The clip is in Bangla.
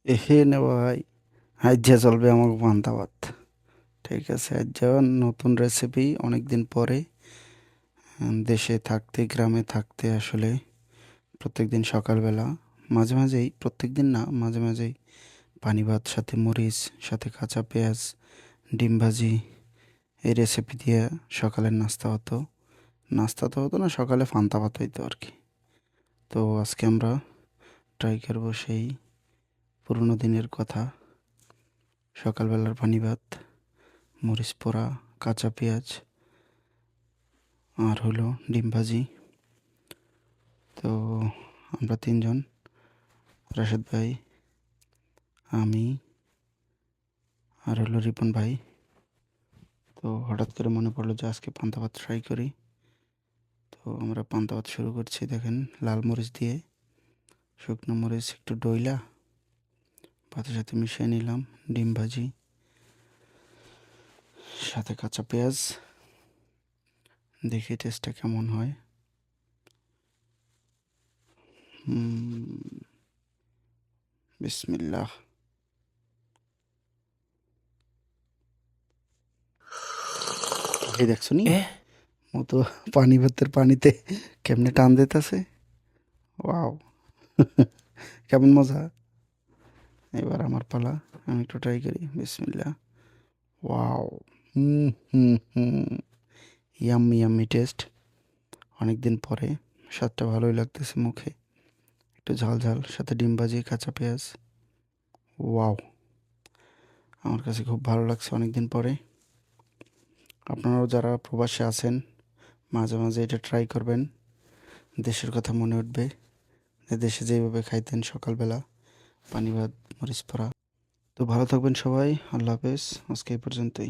এহে নে ভাই, আজ্জা চলবে আমাকে পান্তা ভাত। ঠিক আছে, আজ্জা নতুন রেসিপি অনেক দিন পরে। দেশে থাকতে গ্রামে থাকতে আসলে প্রত্যেকদিন সকালবেলা মাঝে মাঝেই, প্রত্যেক দিন না, মাঝে মাঝেই পানি ভাত সাথে মরিচ সাথে কাঁচা পেঁয়াজ ডিম ভাজি, এই রেসিপি দিয়ে সকালের নাস্তা হতো। নাস্তা তো হতো না, সকালে পান্তা ভাত হইতো আর কি। তো আজকে আমরা ট্রাই করবো সেই পুরোনো দিনের কথা, সকালবেলার পানি ভাত, মরিচ পোড়া, কাঁচা পেঁয়াজ আর হলো ডিম ভাজি। তো আমরা তিনজন, রাশেদ ভাই, আমি আর হলো রিপন ভাই। তো হঠাৎ করে মনে পড়লো যে আজকে পান্তা ভাত ট্রাই করি। তো আমরা পান্তা ভাত শুরু করছি। দেখেন, লাল মরিচ দিয়ে শুকনো মরিচ একটু ডইলা ভাতের সাথে মিশিয়ে নিলাম, ডিম ভাজি সাথে কাঁচা পেঁয়াজ। দেখি টেস্টটা কেমন হয়। বিসমিল্লাহ। এই দেখছো নি এ মতো পানি ভাতের পানিতে কেমনে টান দিতেছে। ওয়াও! কেমন মজা। এবার আমার পালা, আমি একটু ট্রাই করি। বিসমিল্লাহ। ওয়াও! হুম হুম হুম ইয়াম্মি ইয়াম্মি টেস্ট। অনেক দিন পরে স্বাদটা ভালোই লাগতেছে মুখে। একটু ঝাল ঝাল, সাথে ডিম ভাজি, কাঁচা পেঁয়াজ। ওয়াও! আমার কাছে খুব ভালো লাগছে অনেক দিন পরে। আপনারাও যারা প্রবাসে আছেন, মাঝে মাঝে এটা ট্রাই করবেন। দেশের কথা মনে উঠবে, যে দেশে যেভাবে খাইতেন সকালবেলা পানি ভাত, মরিচ পোড়া। তো ভালো থাকবেন সবাই। আল্লাহ হাফেজ। আজকে এই পর্যন্তই।